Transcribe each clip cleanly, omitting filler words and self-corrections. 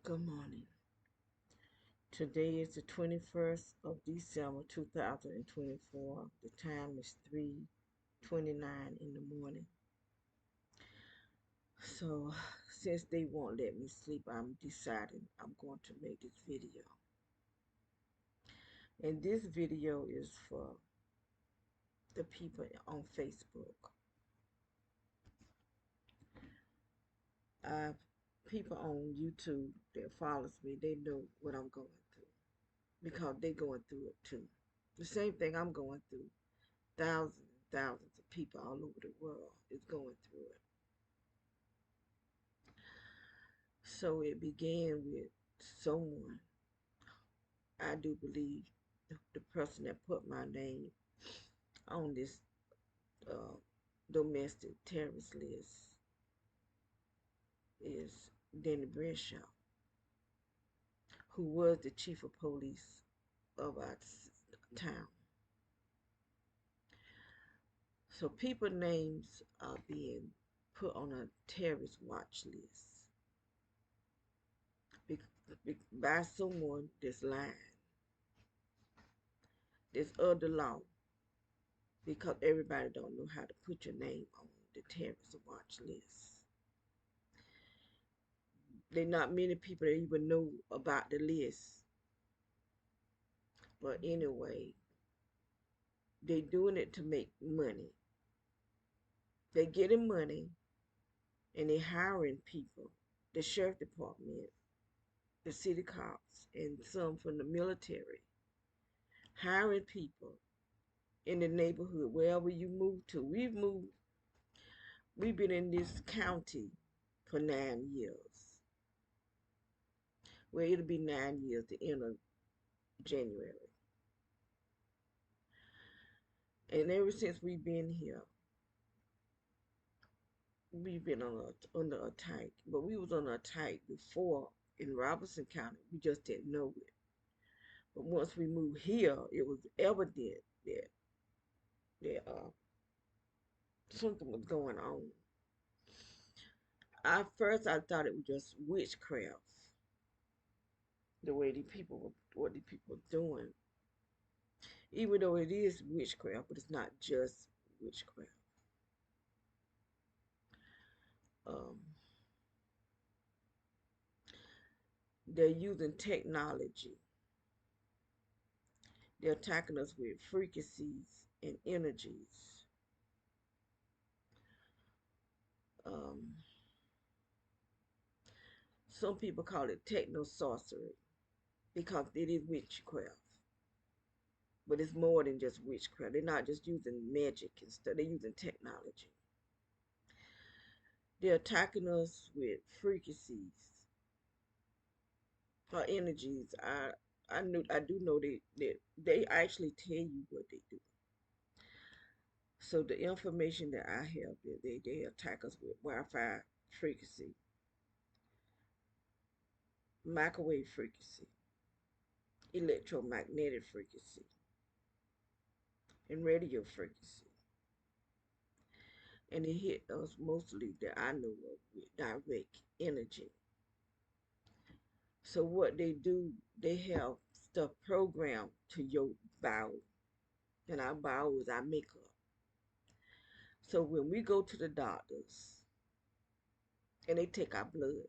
Good morning. Today is the 21st of December 2024. The time is 3:29 in the morning. So, since they won't let me sleep, I'm deciding I'm going to make this video. And this video is for the people on Facebook. People on YouTube that follows me, they know what I'm going through because they're going through it too. The same thing I'm going through. Thousands and thousands of people all over the world is going through it. So it began with someone, I do believe the person that put my name on this uh, domestic terrorist list is Danny Brenshaw, who was the chief of police of our town. So people names are being put on a terrorist watch list by someone that's lying, that's of the law, because everybody don't know how to put your name on the terrorist watch list. There not many people that even know about the list. But anyway, they doing it to make money. They getting money and they hiring people, the sheriff department, the city cops, and some from the military, hiring people in the neighborhood, wherever you move to. We've been in this county for 9 years. Well, it'll be 9 years the end of January. And ever since we've been here, we've been under attack. But we was under attack before in Robertson County. We just didn't know it. But once we moved here, it was evident that something was going on. At first, I thought it was just witchcraft. The way what the people were doing. Even though it is witchcraft, but it's not just witchcraft. Um, they're using technology. They're attacking us with frequencies and energies. Um, some people call it techno sorcery because it is witchcraft. But it's more than just witchcraft. They're not just using magic and stuff, they're using technology. They're attacking us with frequencies or energies. I do know they actually tell you what they do. So the information that I have, they attack us with Wi-Fi frequency, microwave frequency, electromagnetic frequency, and radio frequency. And it hit us mostly that I know of with direct energy. So what they do, they have stuff programmed to your bowel, and our bowel is our makeup. So when we go to the doctors and they take our blood,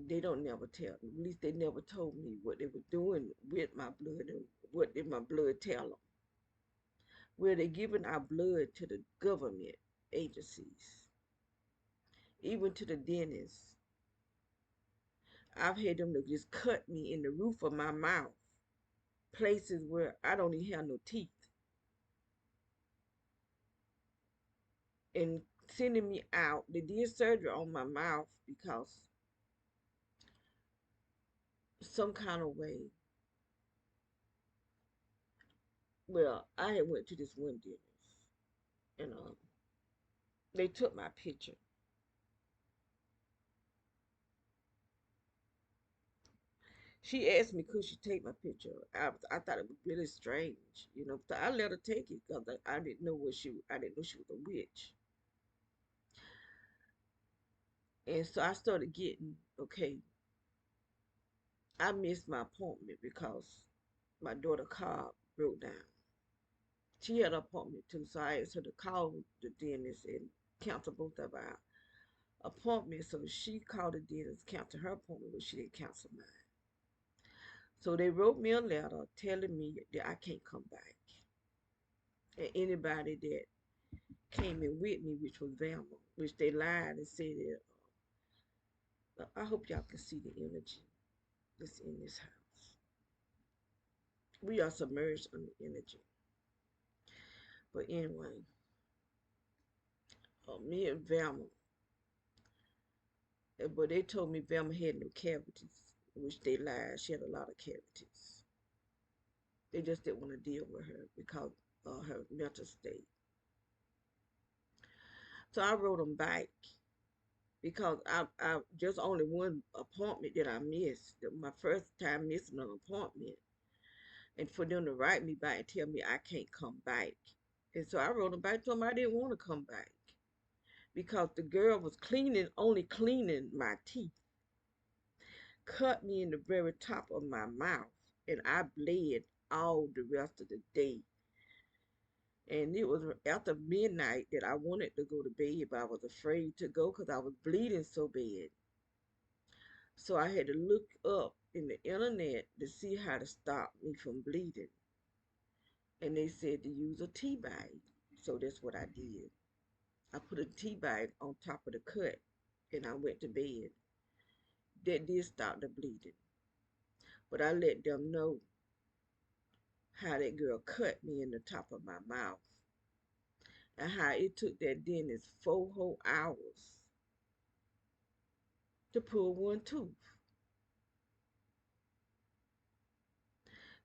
they don't never tell me. At least they never told me what they were doing with my blood and what did my blood tell them. Where they giving our blood to the government agencies, even to the dentist. I've had them to just cut me in the roof of my mouth, places where I don't even have no teeth, and sending me out. They did surgery on my mouth because some kind of way. Well, I had went to this one dentist, and they took my picture. She asked me could she take my picture. I thought it was really strange, you know. So I let her take it because I didn't know I didn't know she was a witch. And so I started getting, okay, I missed my appointment because my daughter's car broke down. She had an appointment too, so I asked her to call the dentist and cancel both of our appointments. So she called the dentist, cancel her appointment, but she didn't cancel mine. So they wrote me a letter telling me that I can't come back. And anybody that came in with me, which was Velma, which they lied and said that. I hope y'all can see the energy that's in this house. We are submerged under energy. But anyway, me and Velma, but they told me Velma had no cavities, which they lied. She had a lot of cavities. They just didn't want to deal with her because of her mental state. So I wrote them back because I just only one appointment that I missed. My first time missing an appointment. And for them to write me back and tell me I can't come back. And so I wrote them back to them I didn't want to come back because the girl was only cleaning my teeth, cut me in the very top of my mouth, and I bled all the rest of the day. And it was after midnight that I wanted to go to bed, but I was afraid to go because I was bleeding so bad. So I had to look up in the internet to see how to stop me from bleeding. And they said to use a tea bag. So that's what I did. I put a tea bag on top of the cut and I went to bed. That did stop the bleeding. But I let them know how that girl cut me in the top of my mouth and how it took that dentist 4 whole hours to pull one tooth.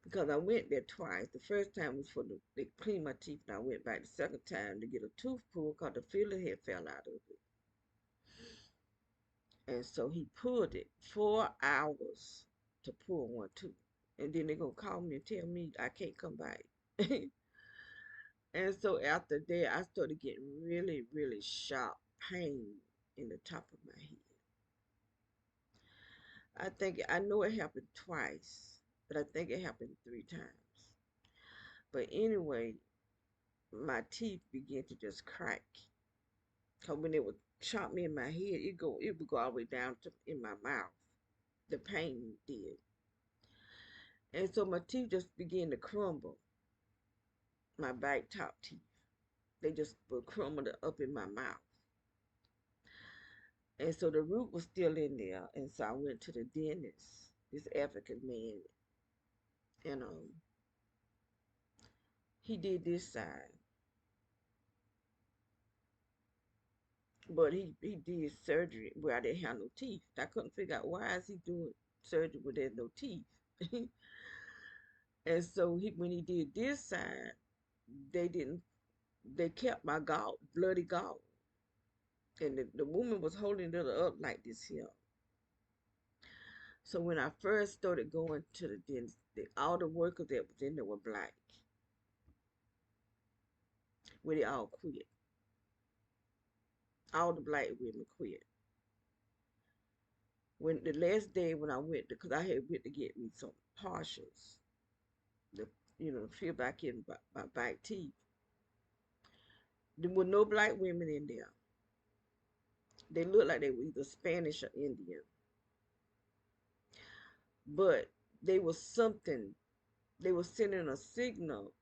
Because I went there twice. The first time was they cleaned my teeth and I went back the second time to get a tooth pulled because the filler had fell out of it. And so he pulled it 4 hours to pull one tooth. And then they're going to call me and tell me I can't come back. And so after that, I started getting really, really sharp pain in the top of my head. I know it happened twice, but I think it happened 3 times. But anyway, my teeth began to just crack. Cause when it would chop me in my head, it would go all the way down to in my mouth. The pain did. And so my teeth just began to crumble. My back top teeth. They just would crumble up in my mouth. And so the root was still in there. And so I went to the dentist, this African man. And he did this side. But he did surgery where I didn't have no teeth. I couldn't figure out why is he doing surgery where there's no teeth. And so when he did this side, they didn't they kept my gall, bloody gall. And the woman was holding it up like this here. So when I first started going to the dentist, all the workers that was in there were black. Well, they all quit. All the black women quit. When the last day when I went, because I had went to get me some partials, the fill back in my back teeth. There were no black women in there. They looked like they were either Spanish or Indian. But they was something. They were sending a signal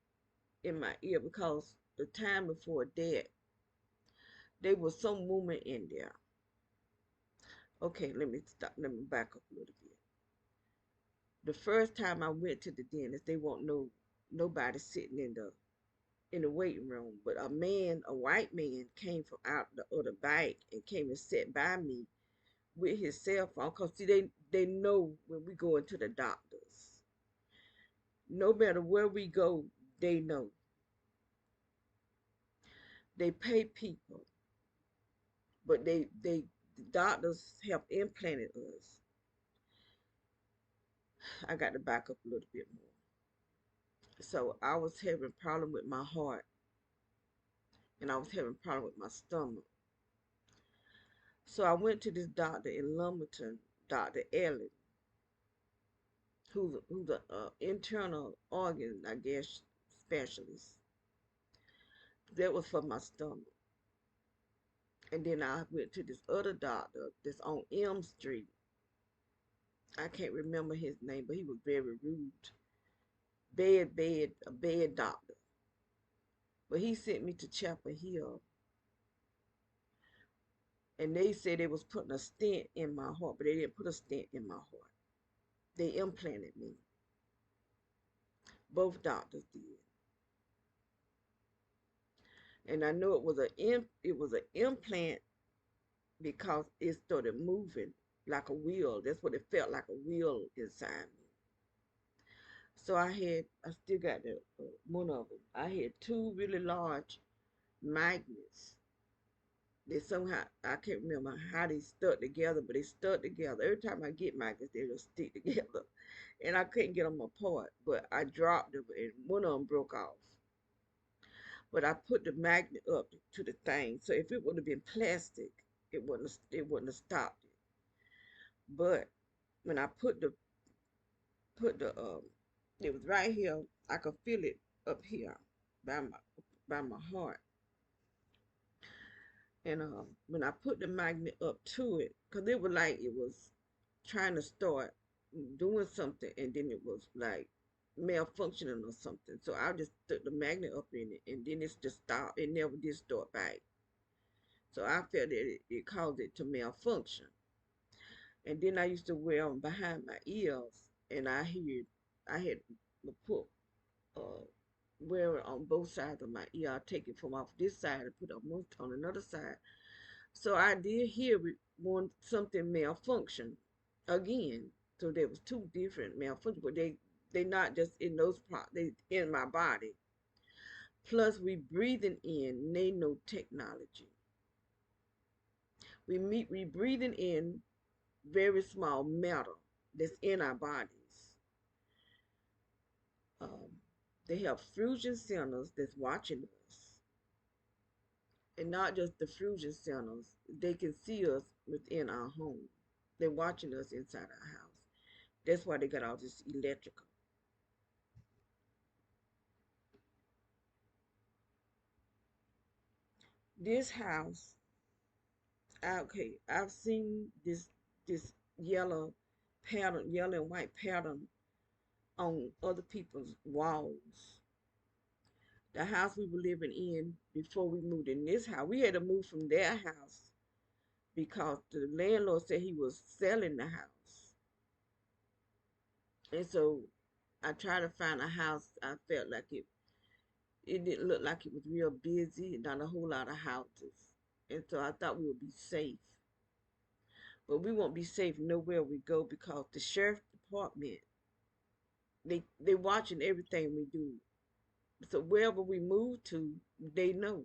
in my ear because the time before that, there was some woman in there. Okay, let me stop. Let me back up a little bit. The first time I went to the dentist, they won't know nobody sitting in the waiting room, but a white man, came from out the other bike and came and sat by me with his cell phone. Cause see, they know when we go into the doctors. No matter where we go, they know. They pay people, but the doctors have implanted us. I got to back up a little bit more. So I was having problem with my heart, and I was having problem with my stomach. So I went to this doctor in Lumberton, Dr. Ellen, who's a internal organ, I guess, specialist. That was for my stomach. And then I went to this other doctor that's on M Street. I can't remember his name, but he was very rude. A bad doctor. But he sent me to Chapel Hill, and they said they was putting a stent in my heart, but they didn't put a stent in my heart. They implanted me. Both doctors did, and I know it was an implant because it started moving like a wheel. That's what it felt like, a wheel inside me. So I still got one of them. I had two really large magnets. They somehow, I can't remember how they stuck together, but they stuck together. Every time I get magnets, they just stick together. And I couldn't get them apart, but I dropped them and one of them broke off. But I put the magnet up to the thing, so if it would have been plastic, it wouldn't have stopped it. But when I put the it was right here. I could feel it up here by my heart. And when I put the magnet up to it, because it was like it was trying to start doing something, and then it was like malfunctioning or something. So I just took the magnet up in it, and then it's just stopped. It never did start back. So I felt that it caused it to malfunction. And then I used to wear them behind my ears, and I had to put uh, wear it on both sides of my ear. I take it from off this side and put it on another side. So I did hear it one something malfunction again. So there was two different malfunctions, but they not just in those parts, they in my body. Plus we breathing in nanotechnology. We breathing in very small matter that's in our bodies. Um, they have fusion centers that's watching us, and not just the fusion centers. They can see us within our home. They're watching us inside our house. That's why they got all this electrical. This house, okay, I've seen this yellow pattern, yellow and white pattern on other people's walls. The house we were living in before we moved in this house, we had to move from their house because the landlord said he was selling the house. And so I tried to find a house. I felt like it didn't look like it was real busy, not a whole lot of houses. And so I thought we would be safe. But we won't be safe nowhere we go because the sheriff department, they watching everything we do. So wherever we move to, they know.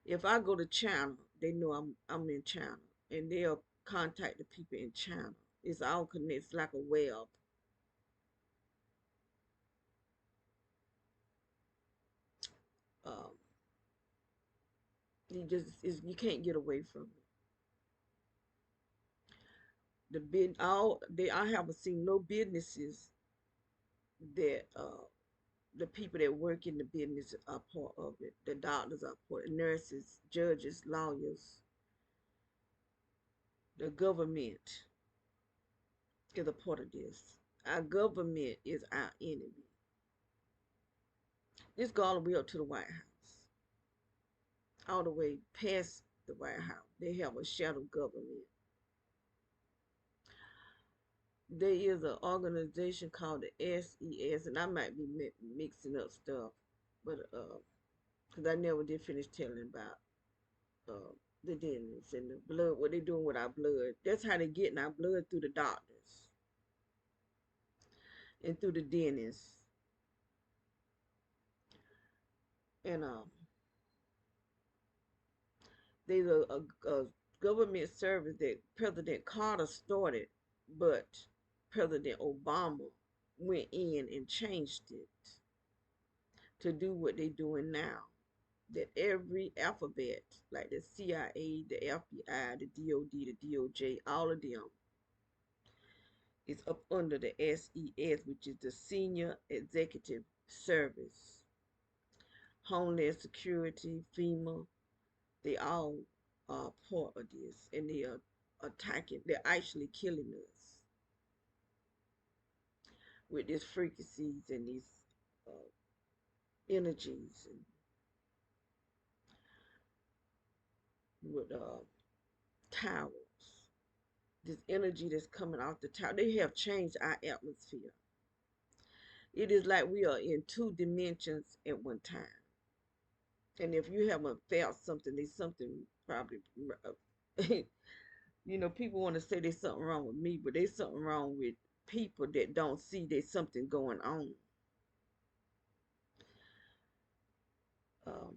If I go to China, they know I'm in China, and they'll contact the people in China. It's all connected, it's like a web. Um, you can't get away from it. The bid all they I haven't seen no businesses that the people that work in the business are part of it. The doctors are part, nurses, judges, lawyers, the government is a part of this. Our government is our enemy. This go all the way up to the White House, all the way past the White House. They have a shadow government. There is an organization called the SES, and I might be mixing up stuff, but because I never did finish telling about the dentists and the blood, what they doing with our blood. That's how they getting our blood, through the doctors and through the dentists. And there's a government service that President Carter started, but President Obama went in and changed it to do what they're doing now. that every alphabet, like the CIA, the FBI, the DOD, the DOJ, all of them is up under the SES, which is the Senior Executive Service. Homeland Security, FEMA, they all are part of this, and they are attacking, they're actually killing us with these frequencies and these uh, energies and with towers. This energy that's coming off the tower, they have changed our atmosphere. It is like we are in two dimensions at one time. And if you haven't felt something, there's something probably, people want to say there's something wrong with me, but there's something wrong with people that don't see there's something going on. Um,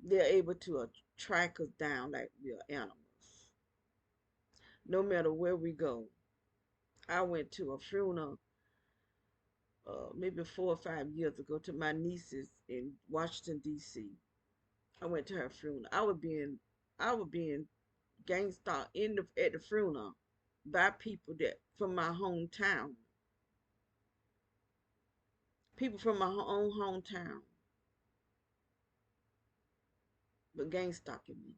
they're able to track us down like we are animals. No matter where we go. I went to a funeral maybe 4 or 5 years ago to my nieces in Washington D.C. I went to her funeral. I was being gangsta at the funeral by people that from my hometown. People from my own hometown, but gang stalking me.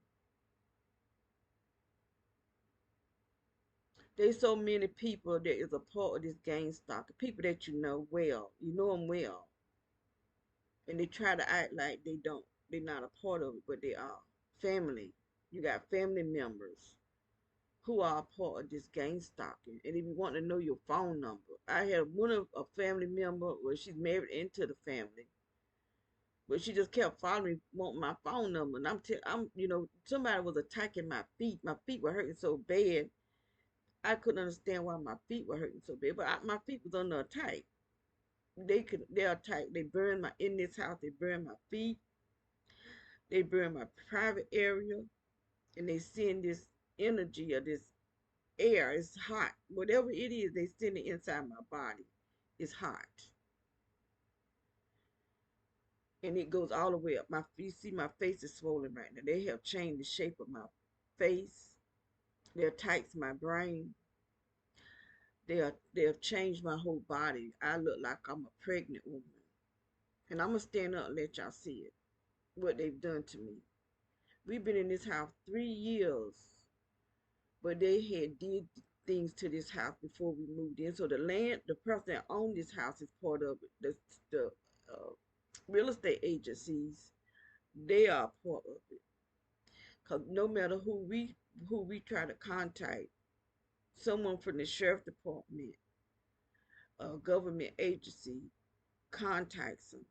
There's so many people that is a part of this gang stalking. People that you know well, you know them well, and they try to act like they don't. They're not a part of it, but they are. Family. You got family members who are a part of this gang stalking. And if you want to know your phone number, I had one of a family member where she's married into the family, but she just kept following me, wanting my phone number. And somebody was attacking my feet. My feet were hurting so bad. I couldn't understand why my feet were hurting so bad, but my feet was under attack. They're attacked. They burned my in this house. They burned my feet. They burned my private area, and they send this energy or this air. It's hot. Whatever it is, they send it inside my body. It's hot, and it goes all the way up. You see, my face is swollen right now. They have changed the shape of my face. They attacked my brain. They have changed my whole body. I look like I'm a pregnant woman. And I'm going to stand up and let y'all see it, what they've done to me. We've been in this house 3 years, but they had did things to this house before we moved in. So the person that owned this house is part of it. The real estate agencies, they are part of it. Because no matter who we try to contact, someone from the sheriff department, a government agency contacts them,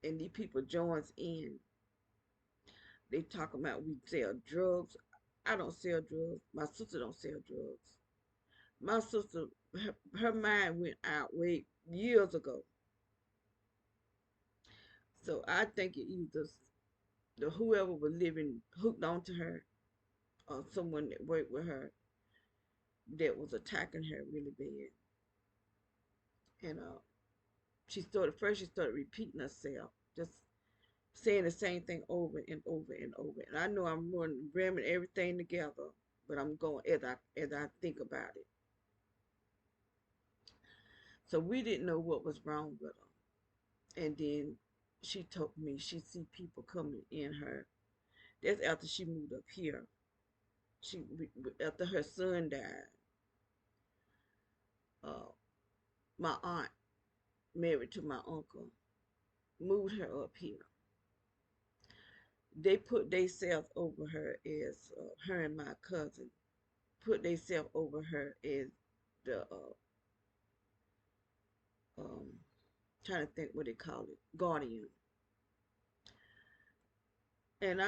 and these people joins in. They talk about we sell drugs. I don't sell drugs. My sister don't sell drugs. My sister, her mind went out way years ago. So I think it either whoever was living hooked onto her, or someone that worked with her that was attacking her really bad. And she started repeating herself, just saying the same thing over and over and over. And I know I'm ramming everything together, but I'm going as I think about it. So we didn't know what was wrong with her. And then she told me she see people coming in her. That's after she moved up here. She After her son died. Uh, my aunt, married to my uncle, moved her up here. They put themselves over her as her and my cousin put themselves over her as the um trying to think what they call it, guardian. And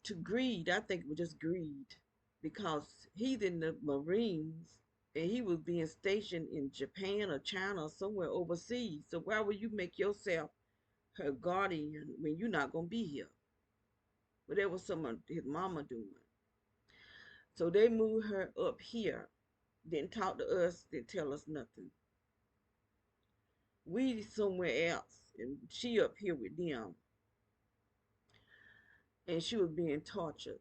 to greed, I think it was just greed, because he's in the Marines and he was being stationed in Japan or China or somewhere overseas. So why would you make yourself her guardian when you're not gonna be here? But that was someone his mama doing. So they moved her up here, didn't talk to us, didn't tell us nothing. We somewhere else, and she up here with them. and she was being tortured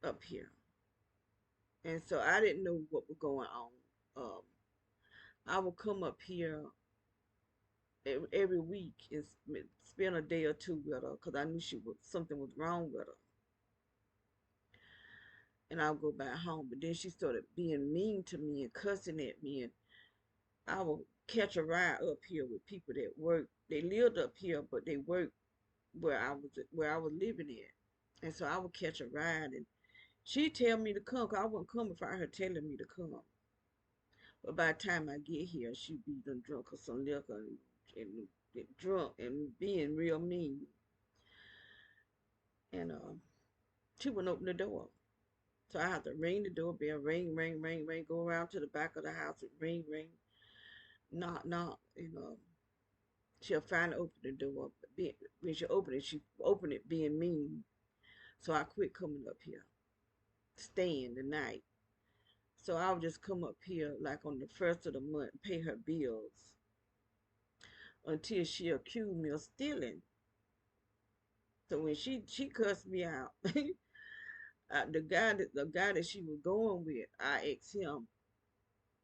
up here. And so I didn't know what was going on. Um, I would come up here every week and spend a day or two with her because I knew something was wrong with her. And I'll go back home. But then she started being mean to me and cussing at me, and I would catch a ride up here with people that work. They lived up here, but they worked where I was living at. And so I would catch a ride, and she'd tell me to come, 'cause I wouldn't come without her telling me to come. But by the time I get here, she'd be done drunk or some liquor and drunk and being real mean. And she wouldn't open the door. So I have to ring the doorbell, ring, ring, ring, ring, go around to the back of the house and ring, ring, knock, knock. And she'll finally open the door. But when she opened it being mean. So I quit coming up here, staying the night. So I would just come up here like on the first of the month and pay her bills until she accused me of stealing. So when she cussed me out, the guy that she was going with, I asked him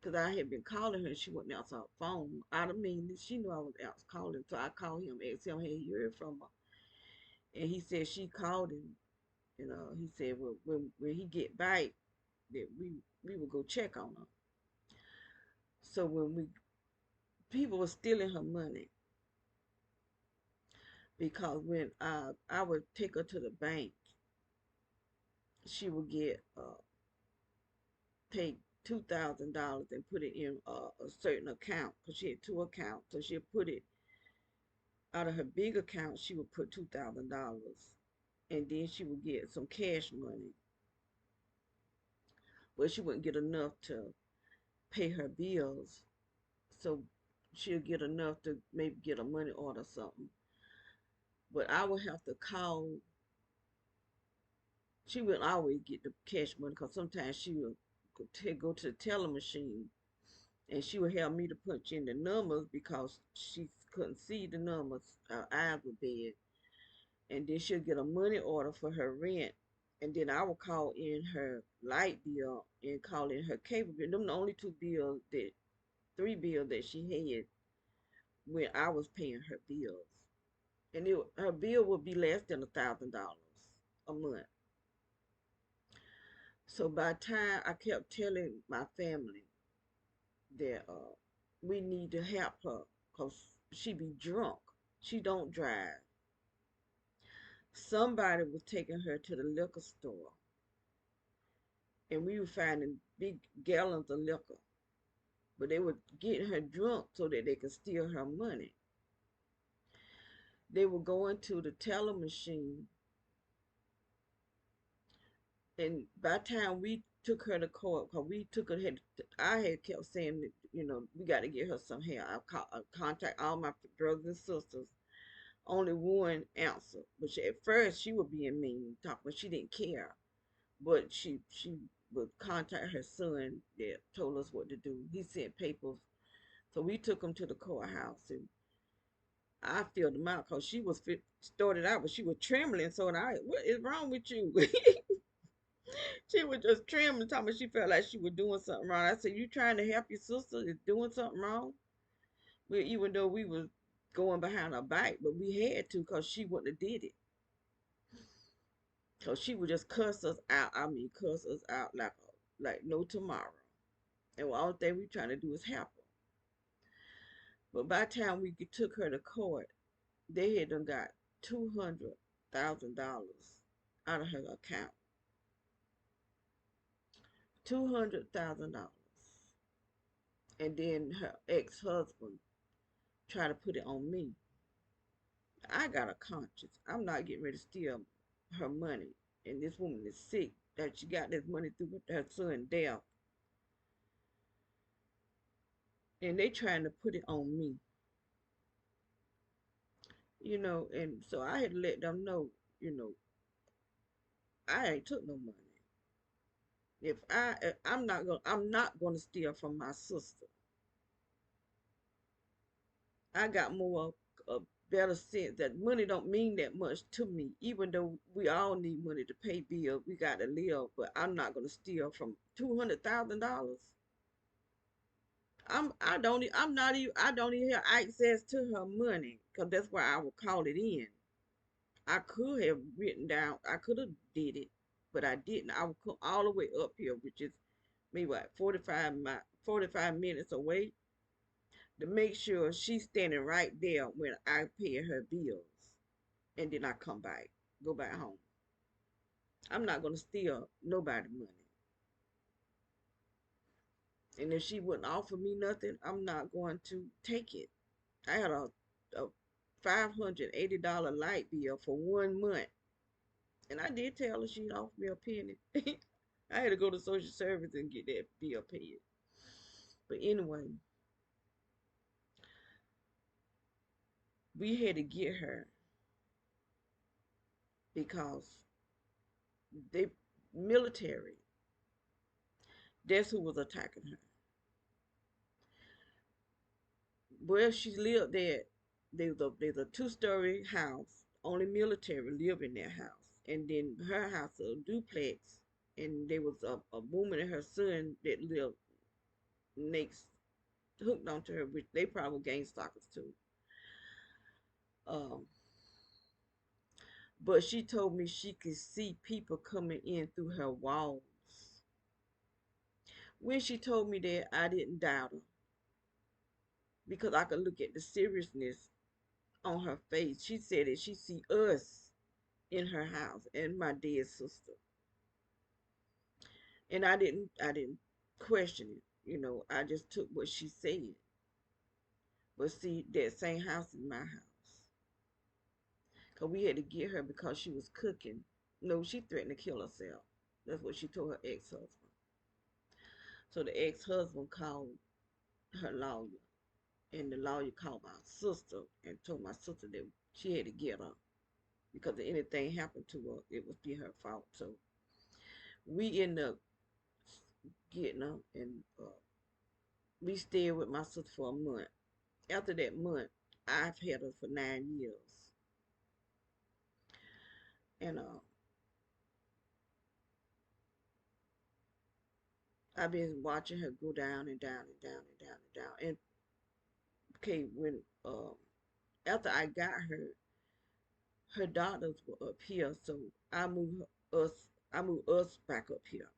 because I had been calling her and she wouldn't answer her phone. I don't mean she knew I was out calling, so I called him, asked him, "Hey, you heard from her?" And he said she called him. He said, well, when he get back, that we would go check on her. So when people were stealing her money, because when I would take her to the bank, she would get take $2,000 and put it in a certain account because she had two accounts. So she'd put it out of her big account. She would put $2,000, and then she would get some cash money, but she wouldn't get enough to pay her bills. So she'll get enough to maybe get a money order or something. But I would have to call. She wouldn't always get the cash money because sometimes she would go to the teller machine and she would have me to punch in the numbers because she couldn't see the numbers. Her eyes were bad. And then she'll get a money order for her rent. And then I would call in her light bill and call in her cable bill. Them the only three bills that she had when I was paying her bills. And her bill would be less than $1,000 a month. So by the time I kept telling my family that we need to help her because she be drunk. She don't drive. Somebody was taking her to the liquor store and we were finding big gallons of liquor. But they were getting her drunk so that they could steal her money. They were going to the teller machine, and by the time we took her to court, because we took her, I had kept saying that, we got to get her some help. I contact all my brothers and sisters. Only one answer. But at first she was being mean, talking, but she didn't care. But she would contact her son that told us what to do. He sent papers. So we took him to the courthouse and I filled him out because she was started out, but she was trembling. So what is wrong with you? She was just trembling, talking about she felt like she was doing something wrong. I said, "You trying to help your sister is doing something wrong?" Well, even though we was going behind her back, but we had to because she wouldn't have did it. Because she would just cuss us out. I mean, cuss us out like no tomorrow. And the only thing we trying to do is help her. But by the time we took her to court, they had done got $200,000 out of her account. $200,000. And then her ex-husband tried to put it on me. I got a conscience. I'm not getting ready to steal her money. And this woman is sick that she got this money through her son death. And they trying to put it on me. And so I had to let them know, you know, I ain't took no money. I'm not gonna steal from my sister. I got more better sense that money don't mean that much to me. Even though we all need money to pay bills, we got to live. But I'm not gonna steal from $200,000. I'm not even I don't even have access to her money because that's why I would call it in. I could have written down. I could have did it, but I didn't. I would come all the way up here, which is maybe what 45 minutes away, to make sure she's standing right there when I pay her bills, and then I come back, go back home. I'm not gonna steal nobody money, and if she wouldn't offer me nothing, I'm not going to take it. I had a $580 light bill for 1 month, and I did tell her she'd offer me a penny. I had to go to social service and get that bill paid. But anyway, we had to get her because the military, that's who was attacking her. Where she lived at, there's a two-story house. Only military live in that house. And then her house, a duplex, and there was a woman and her son that lived next, hooked onto her, which they probably were gang stalkers too. Um, but she told me she could see people coming in through her walls. When she told me that, I didn't doubt her because I could look at the seriousness on her face. She said that she see us in her house and my dead sister, and I didn't question it. I just took what she said. But see, that same house is my house, cause we had to get her because she was cooking. No, she threatened to kill herself. That's what she told her ex-husband. So the ex-husband called her lawyer, and the lawyer called my sister and told my sister that she had to get her because if anything happened to her, it would be her fault. So we ended up getting her, and we stayed with my sister for a month. After that month, I've had her for 9 years, and I've been watching her go down and down and down and down and down. And okay, when after I got her, her daughters were up here, so I moved us. I moved us back up here.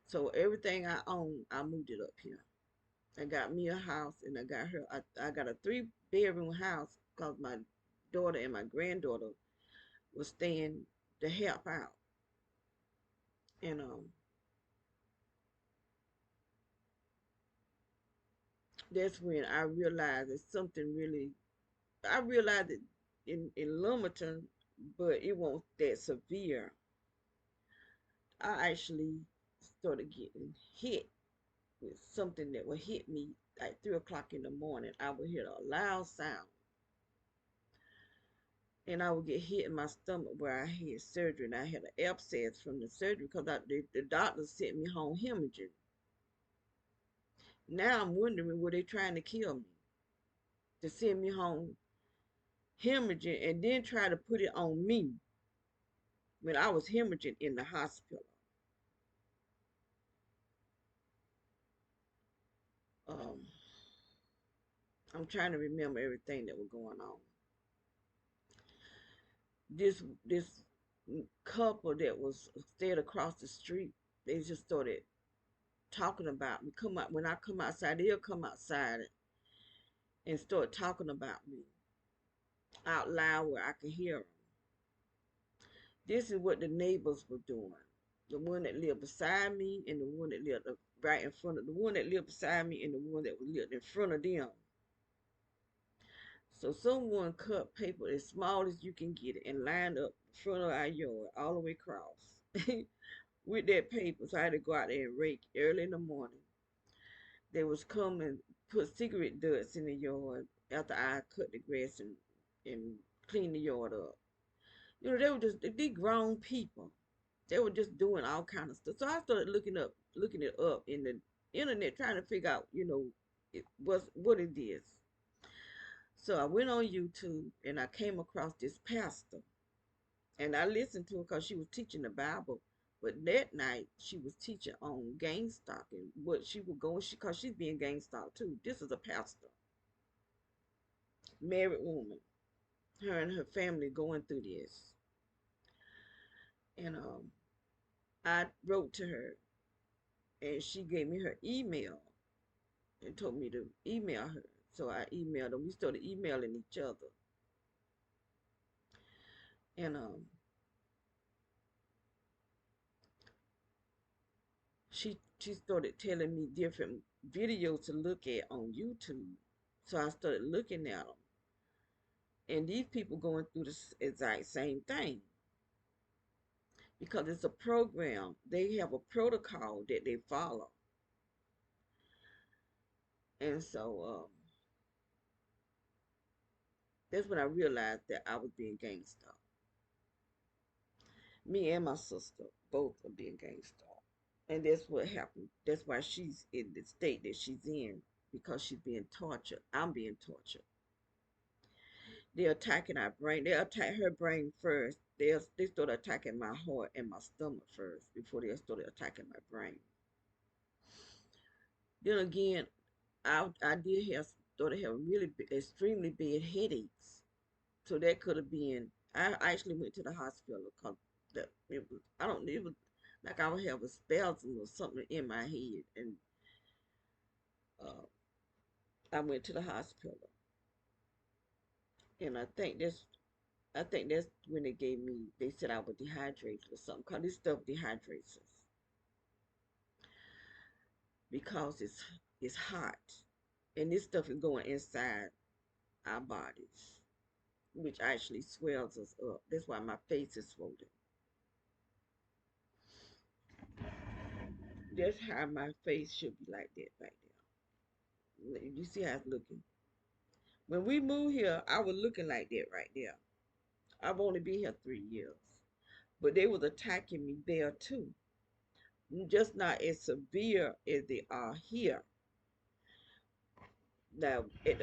So everything I own, I moved it up here. I got me a house, and I got her. I got a 3-bedroom house because my daughter and my granddaughter was staying to help out, and that's when I realized that something really. I realized it in Lumberton, but it wasn't that severe. I actually started getting hit with something that would hit me at 3 o'clock in the morning. I would hear a loud sound, and I would get hit in my stomach where I had surgery, and I had an abscess from the surgery because the doctors sent me home hemorrhaging. Now I'm wondering, were they trying to kill me to send me home hemorrhaging and then try to put it on me when I was hemorrhaging in the hospital? Um, I'm trying to remember everything that was going on. This couple that was stayed across the street, they just started talking about me. Come out when I come outside, they'll come outside and start talking about me out loud where I could hear them. This is what the neighbors were doing. The one that lived beside me and the one that lived right in front of the one that lived beside me and the one that lived in front of them. So someone cut paper as small as you can get it and lined up in front of our yard all the way across with that paper. So I had to go out there and rake early in the morning. They was coming, put cigarette butts in the yard after I cut the grass and clean the yard up. They were just they grown people. They were just doing all kind of stuff. So I started looking it up in the internet, trying to figure out, what it is. So I went on YouTube and I came across this pastor. And I listened to her because she was teaching the Bible. But that night she was teaching on gang stalking. What she would go, because she's being gang stalked too. This is a pastor, married woman. Her and her family going through this. And I wrote to her and she gave me her email and told me to email her. So I emailed her. We started emailing each other. And she started telling me different videos to look at on YouTube. So I started looking at them. And these people going through the exact same thing. Because it's a program. They have a protocol that they follow. And so that's when I realized that I was being gangsta. Me and my sister both are being gangsta. And that's what happened. That's why she's in the state that she's in, because she's being tortured. I'm being tortured. They're attacking our brain. They attack her brain first. They start attacking my heart and my stomach first before they started attacking my brain. Then again, I did have started having really extremely bad headaches. So that could have been. I actually went to the hospital because it was. I don't. It was like I would have a spasm or something in my head, and uh, I went to the hospital, and I think that's when they gave me. They said I was dehydrated or something. Cause this stuff dehydrates us because it's hot, and this stuff is going inside our bodies, which actually swells us up. That's why my face is swollen. That's how my face should be like that right there. You see how it's looking. When we moved here, I was looking like that right there. I've only been here 3 years, but they was attacking me there too. Just not as severe as they are here. Now at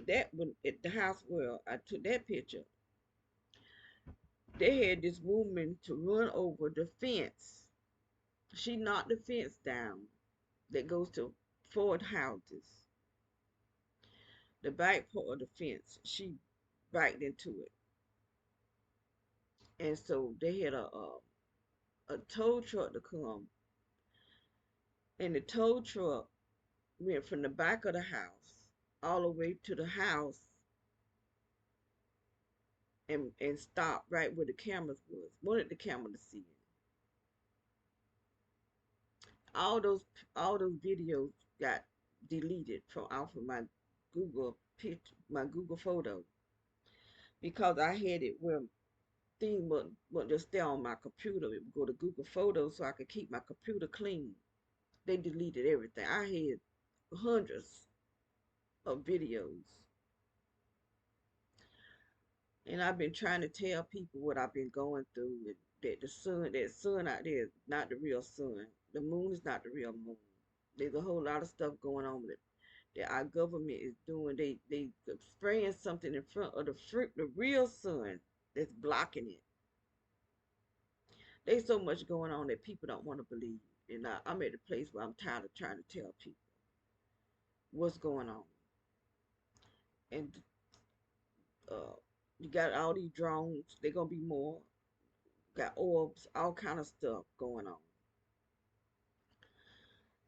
the house where I took that picture, they had this woman to run over the fence. She knocked the fence down that goes to Ford houses. The back part of the fence, she backed into it, and so they had a tow truck to come, and the tow truck went from the back of the house all the way to the house and stopped right where the cameras was. Wanted the camera to see it. All those all those videos got deleted from off of my Google picture, my Google photo, because I had it where thing would just stay on my computer. It would go to Google Photos so I could keep my computer clean. They deleted everything. I had hundreds of videos. And I've been trying to tell people what I've been going through, that that sun out there is not the real sun. The moon is not the real moon. There's a whole lot of stuff going on with it that our government is doing. They spraying something in front of the real sun that's blocking it. There's so much going on that people don't want to believe. And I'm at the place where I'm tired of trying to tell people what's going on. And uh, you got all these drones. They're gonna be more. Got orbs, all kind of stuff going on.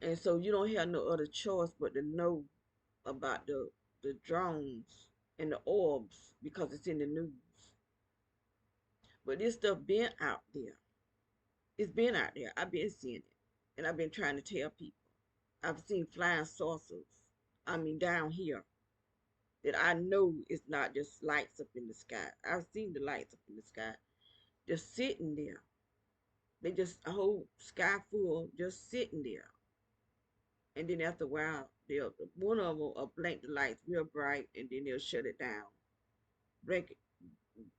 And so you don't have no other choice but to know about the drones and the orbs because it's in the news. But this stuff been out there. It's been out there. I've been seeing it. And I've been trying to tell people. I've seen flying saucers. I mean down here. That I know it's not just lights up in the sky. I've seen the lights up in the sky. Just sitting there. They just a whole sky full just sitting there. And then after a while, they'll one of them will blink the lights real bright, and then they'll shut it down. Blink,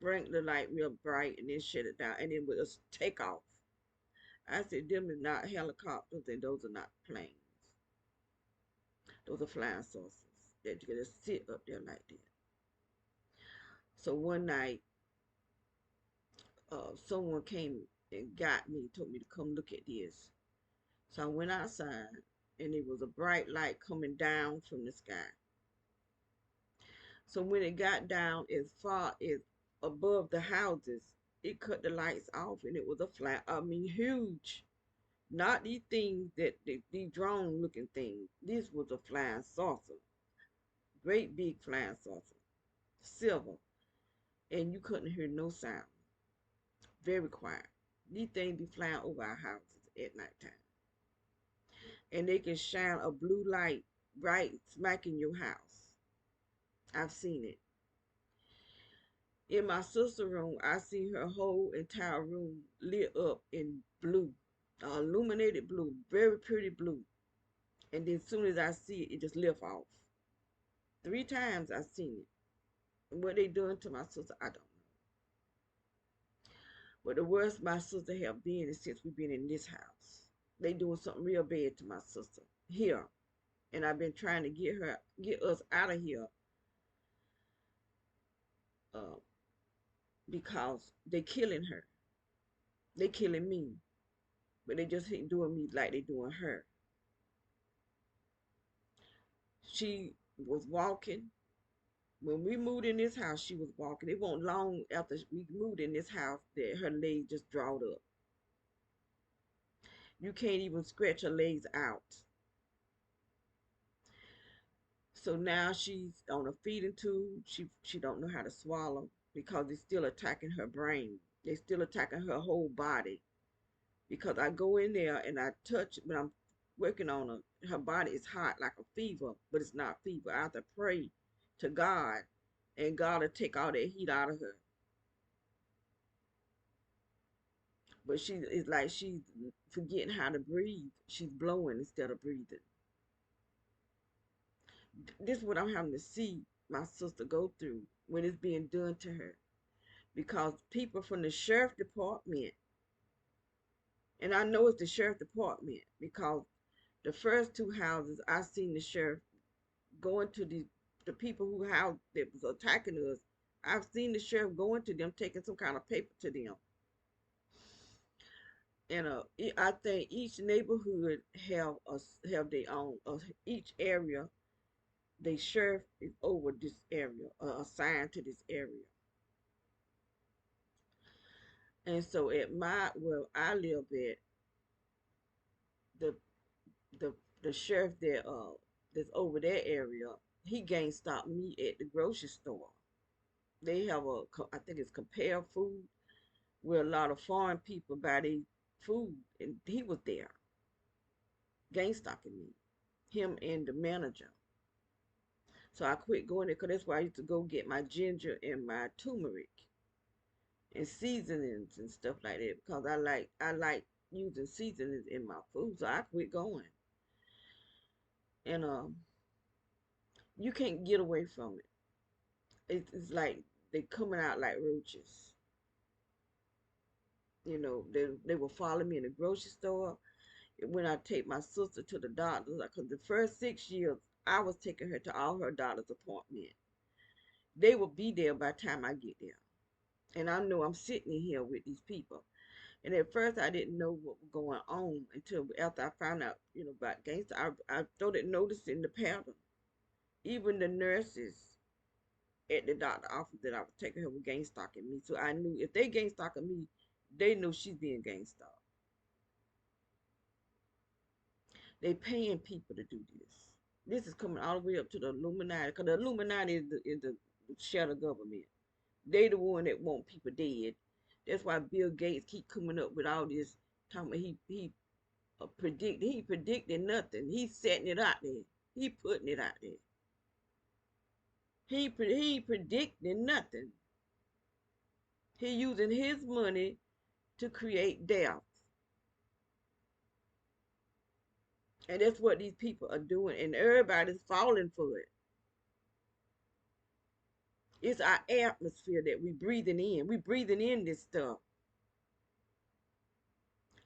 blink the light real bright, and then shut it down, and then we'll just take off. I said, them is not helicopters, and those are not planes. Those are flying saucers that you can just sit up there like that. So one night, someone came and got me, told me to come look at this. So I went outside, and it was a bright light coming down from the sky. So when it got down as far as above the houses, it cut the lights off, and it was a flat, I mean, huge. Not these things that these drone looking things. This was a flying saucer. Great big flying saucer. Silver. And you couldn't hear no sound. Very quiet. These things be flying over our houses at nighttime. And they can shine a blue light right smack in your house. I've seen it. In my sister's room, I see her whole entire room lit up in blue. Illuminated blue. Very pretty blue. And then as soon as I see it, it just lift off. 3 times I've seen it. And what they doing to my sister, I don't know. But the worst my sister have been is since we've been in this house. They doing something real bad to my sister here. And I've been trying to get us out of here uh, because they killing her. They killing me. But they just ain't doing me like they doing her. She was walking. When we moved in this house, she was walking. It wasn't long after we moved in this house that her legs just drawed up. You can't even stretch her legs out. So now she's on a feeding tube. She don't know how to swallow because it's still attacking her brain. They're still attacking her whole body. Because I go in there and I touch when I'm working on her. Her body is hot like a fever, but it's not fever. I have to pray to God, and God will take all that heat out of her. But she is like she's forgetting how to breathe. She's blowing instead of breathing. This is what I'm having to see my sister go through when it's being done to her. Because people from the sheriff department, and I know it's the sheriff department because the first 2 houses I seen the sheriff going to the people who house that was attacking us. I've seen the sheriff going to them, taking some kind of paper to them. And I think each neighborhood have their own. Each area, the sheriff is over this area, assigned to this area. And so at where I live at, the the the sheriff that's over that area, he gang stopped me at the grocery store. They have I think it's Compare Food, where a lot of foreign people buy their food, and he was there, gang stalking me, him and the manager. So I quit going there because that's where I used to go get my ginger and my turmeric and seasonings and stuff like that because I like using seasonings in my food. So I quit going, and you can't get away from it. It's like they coming out like roaches. You know, they will follow me in the grocery store. When I take my sister to the doctor, because the first 6 years I was taking her to all her doctor's appointments. They will be there by the time I get there. And I know I'm sitting in here with these people. And at first I didn't know what was going on until after I found out, about gangster. I started noticing the pattern. Even the nurses at the doctor office that I was taking her were gang stalking me. So I knew if they gang stalking me, they know she's being gang stalked. They paying people to do this. This is coming all the way up to the Illuminati, because the Illuminati is the shadow government. They the one that want people dead. That's why Bill Gates keep coming up with all this talking about he predicted nothing. He's setting it out there. He putting it out there. He predicting nothing. He using his money to create death. And that's what these people are doing, and everybody's falling for it. It's our atmosphere that we breathing in. We breathing in this stuff.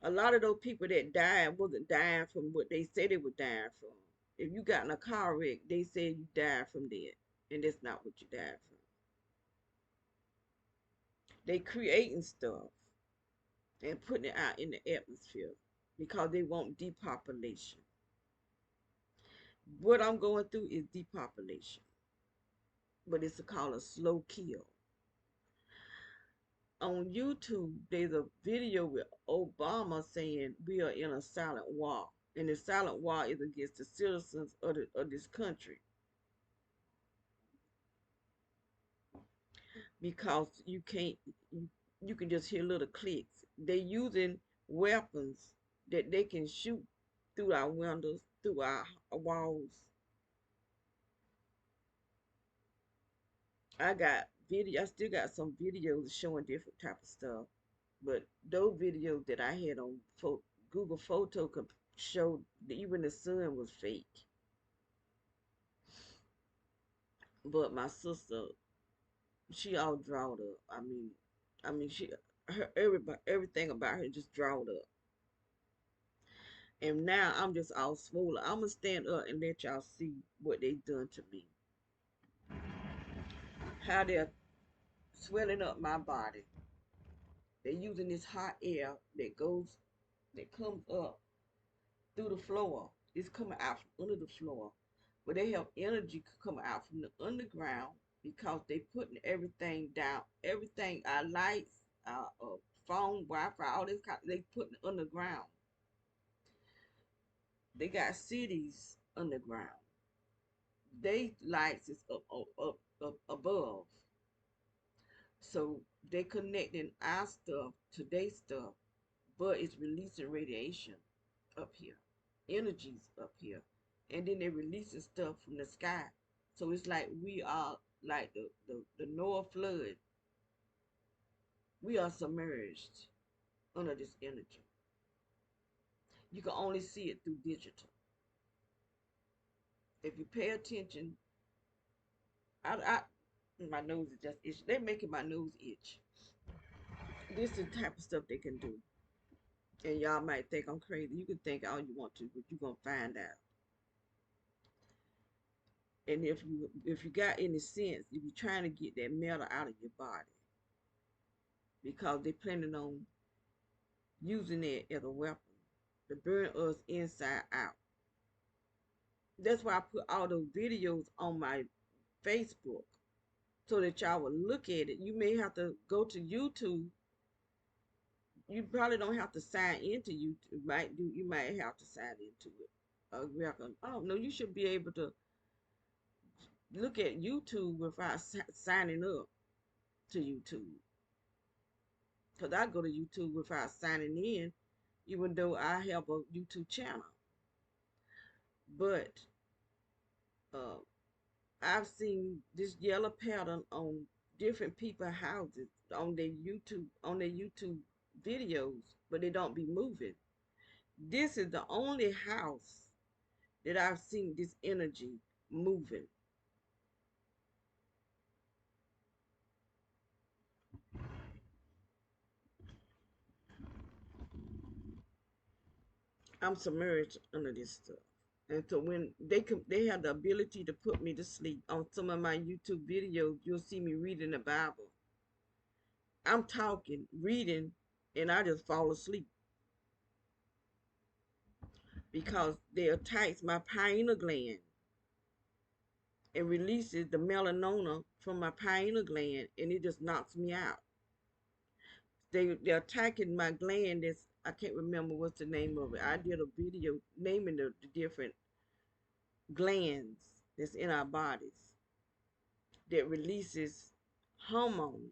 A lot of those people that died wasn't dying from what they said they were dying from. If you got in a car wreck, they said you died from that, and that's not what you died from. They creating stuff and putting it out in the atmosphere because they want depopulation. What I'm going through is depopulation, but it's called a slow kill. On YouTube, there's a video with Obama saying we are in a silent war, and the silent war is against the citizens of this country because you can't you can just hear little clicks. They're using weapons that they can shoot through our windows, through our walls. I still got some videos showing different type of stuff, but those videos that I had on Google Photo could show that even the sun was fake. But my sister, she all drawed up. I mean, everything about her just drawed up. And now I'm just all swollen. I'm gonna stand up and let y'all see what they done to me. How they're swelling up my body. They're using this hot air that comes up through the floor. It's coming out from under the floor. But they have energy coming out from the underground because they putting everything down. Everything, our lights, our phone, Wi-Fi, all this kind, they putting underground. They got cities underground. They lights is up above. So they connecting our stuff to their stuff, but it's releasing radiation up here, energies up here, and then they releasing stuff from the sky. So it's like we are like the Noah flood. We are submerged under this energy. You can only see it through digital. If you pay attention, I my nose is just itch. They're making my nose itch. This is the type of stuff they can do. And y'all might think I'm crazy. You can think all you want to, but you're gonna find out. And if you got any sense, if you're trying to get that metal out of your body, because they're planning on using it as a weapon to burn us inside out. That's why I put all those videos on my Facebook so that y'all would look at it. You may have to go to YouTube. You probably don't have to sign into YouTube. You might have to sign into it. I don't know. You should be able to look at YouTube without signing up to YouTube. Because I go to YouTube without signing in, even though I have a YouTube channel. But uh, I've seen this yellow pattern on different people's houses on their YouTube videos, but they don't be moving. This is the only house that I've seen this energy moving. I'm submerged under this stuff. And so when they have the ability to put me to sleep on some of my YouTube videos, you'll see me reading the Bible. I'm talking, reading, and I just fall asleep because they attacks my pineal gland and releases the melanoma from my pineal gland, and it just knocks me out. They're attacking my gland. That's I can't remember what's the name of it. I did a video naming the different glands that's in our bodies that releases hormones.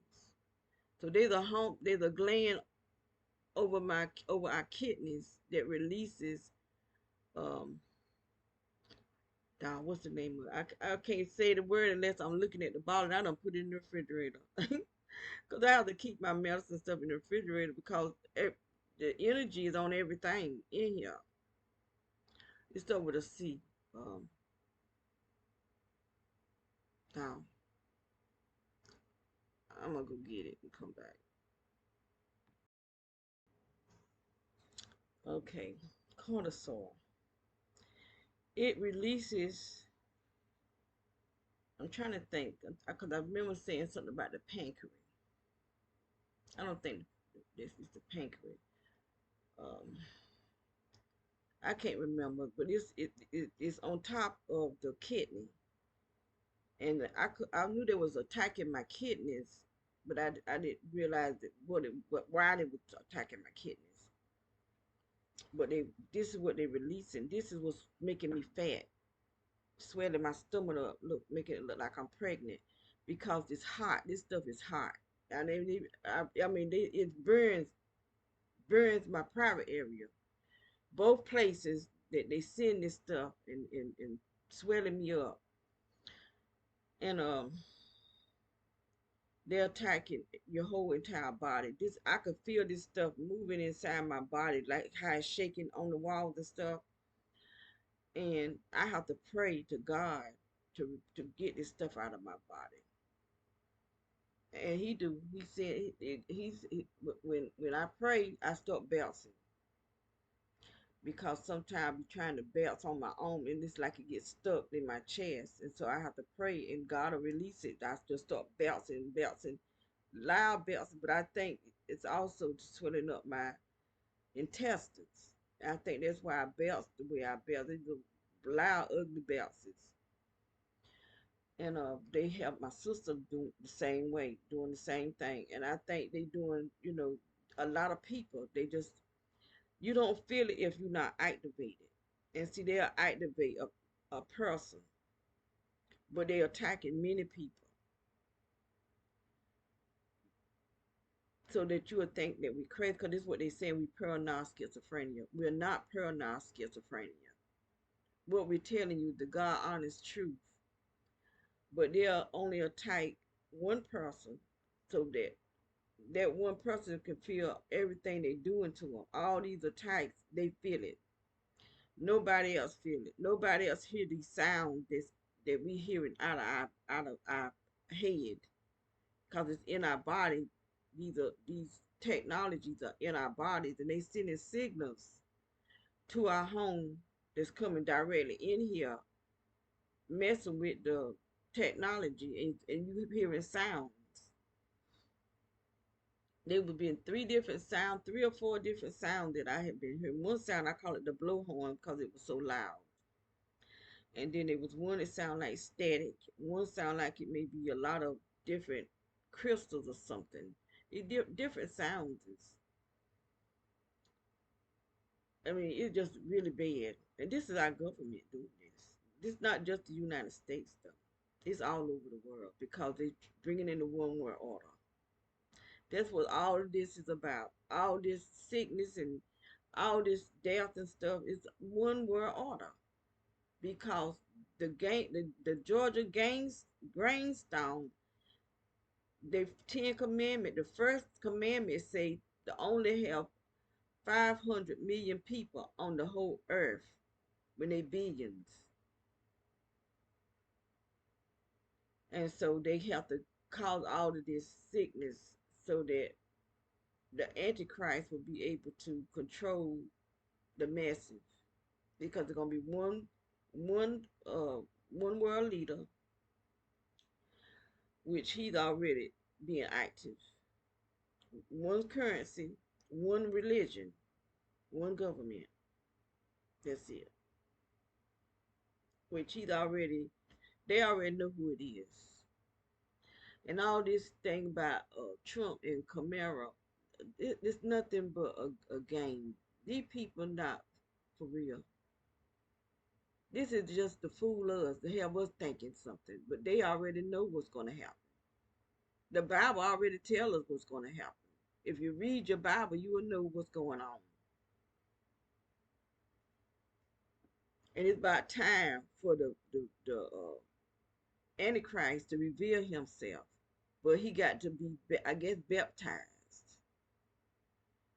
So there's a gland over our kidneys that releases um what's the name of it? I can't say the word unless I'm looking at the bottle. I don't put it in the refrigerator because I have to keep my medicine stuff in the refrigerator because the energy is on everything in here. It's over the sea. Um, now I'm gonna go get it and come back. Okay, cortisol. It releases. I'm trying to think because I remember saying something about the pancreas. I don't think this is the pancreas. Um, I can't remember, but it's on top of the kidney, and I knew they was attacking my kidneys, but I didn't realize that why they was attacking my kidneys. But this is what they releasing. This is what's making me fat, swelling my stomach up, making it look like I'm pregnant, because it's hot. This stuff is hot, and I mean, it burns my private area. Both places that they send this stuff and swelling me up, and they're attacking your whole entire body. This I could feel this stuff moving inside my body, like how it's shaking on the walls and stuff. And I have to pray to God to get this stuff out of my body. And he do. He said when I pray, I start bouncing, because sometimes I'm trying to bounce on my own and it's like it gets stuck in my chest, and so I have to pray and God will release it. I just start bouncing, bouncing, loud bouncing, but I think it's also swelling up my intestines. I think that's why I bounce the way I bounce. It's the loud, ugly bounces. And they have my sister doing the same way, doing the same thing. And I think they doing, a lot of people. They just you don't feel it if you're not activated. And see, they'll activate a person, but they're attacking many people, so that you would think that we crazy, because this is what they say, we paranoid schizophrenia. We're not paranoid schizophrenia. What we're telling you, the God honest truth. But they'll only attack one person, so that one person can feel everything they doing to them. All these attacks, they feel it. Nobody else feel it. Nobody else hear these sounds that we hearing out of our head, because it's in our body. These technologies are in our bodies, and they sending signals to our home that's coming directly in here, messing with the technology, and you hearing sounds. There would be three different sounds, three or four different sounds that I had been hearing. One sound I call it the blowhorn because it was so loud. And then there was one that sounded like static. One sound like it may be a lot of different crystals or something. Different sounds. I mean, it's just really bad. And this is our government doing this. This is not just the United States, though. It's all over the world, because they're bringing in the one world order. That's what all of this is about. All this sickness and all this death and stuff is one world order, because the Georgia gangs grainstone, the 10 commandment, the first commandment say to only have 500 million people on the whole earth, when they billions. And so they have to cause all of this sickness, so that the Antichrist will be able to control the masses, because there's gonna be one world leader, which he's already being active. One currency, one religion, one government. That's it. Which they already know who it is. And all this thing about Trump and Camaro, it's nothing but a game. These people not for real. This is just to fool us, to have us thinking something, but they already know what's going to happen. The Bible already tells us what's going to happen. If you read your Bible, you will know what's going on. And it's about time for the Antichrist to reveal himself. But he got to be, I guess, baptized.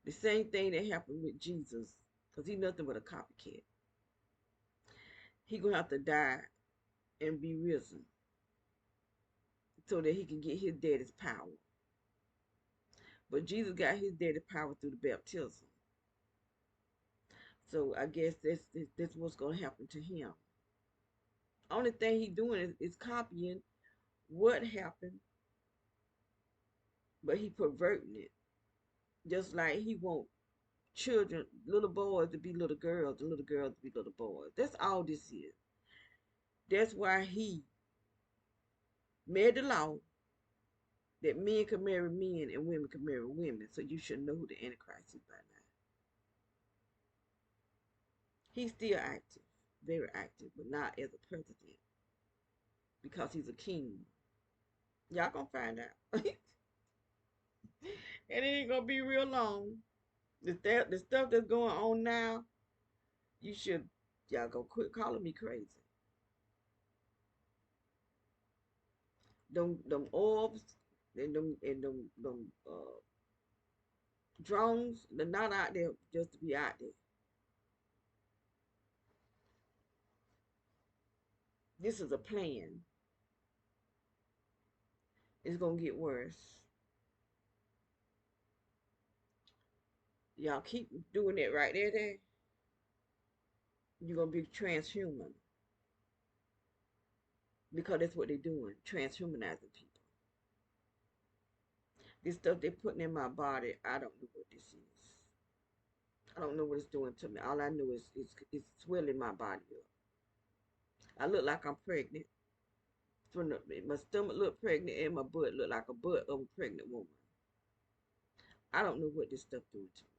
The same thing that happened with Jesus, because he's nothing but a copycat. He gonna have to die and be risen, so that he can get his daddy's power. But Jesus got his daddy's power through the baptism. So I guess that's what's gonna happen to him. Only thing he doing is copying what happened, but he perverting it. Just like he want children, little boys to be little girls, and little girls to be little boys. That's all this is. That's why he made the law that men can marry men and women can marry women. So you should know who the Antichrist is by now. He's still active, very active, but not as a president because he's a king. Y'all gonna find out. And it ain't gonna be real long. The stuff that's going on now, you should, y'all go quit calling me crazy. Them orbs and them drones, they're not out there just to be out there. This is a plan. It's gonna get worse. Y'all keep doing it right there. You're gonna be transhuman because that's what they're doing, transhumanizing people. This stuff they're putting in my body, I don't know what this is. I don't know what it's doing to me. All I know is it's swelling my body up. I look like I'm pregnant. From my stomach look pregnant and my butt look like a butt of a pregnant woman. I don't know what this stuff doing to me.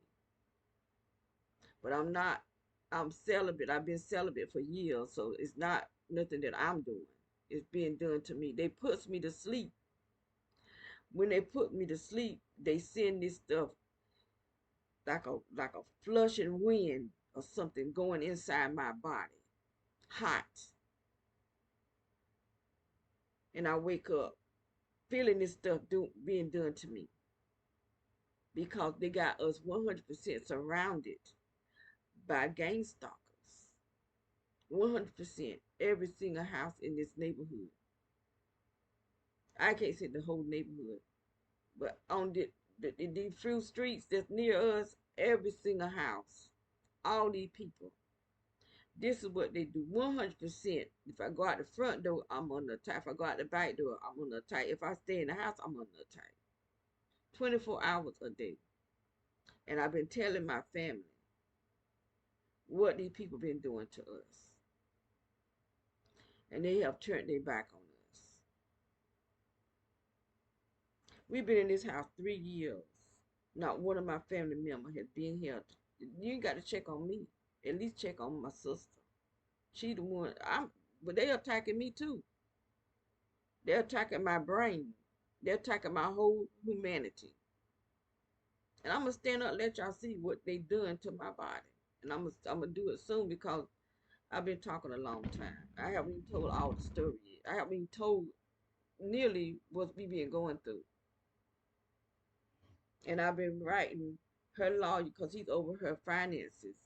But I'm not, I'm celibate. I've been celibate for years, so it's not nothing that I'm doing. It's being done to me. They puts me to sleep. When they put me to sleep, they send this stuff like a flushing wind or something going inside my body. Hot. And I wake up feeling this stuff being done to me because they got us 100% surrounded by gang stalkers. 100%. Every single house in this neighborhood. I can't say the whole neighborhood, but on the few streets that's near us, every single house, all these people. This is what they do. 100%. If I go out the front door, I'm under attack. If I go out the back door, I'm under attack. If I stay in the house, I'm under attack. 24 hours a day. And I've been telling my family what these people been doing to us. And they have turned their back on us. We've been in this house 3 years. Not one of my family members has been here. You ain't got to check on me. At least check on my sister. She the one. But they attacking me too. They're attacking my brain. They're attacking my whole humanity. And I'm gonna stand up and let y'all see what they done to my body. And I'm gonna do it soon because I've been talking a long time. I haven't even told all the story yet. I haven't even told nearly what we been going through. And I've been writing her lawyer because he's over her finances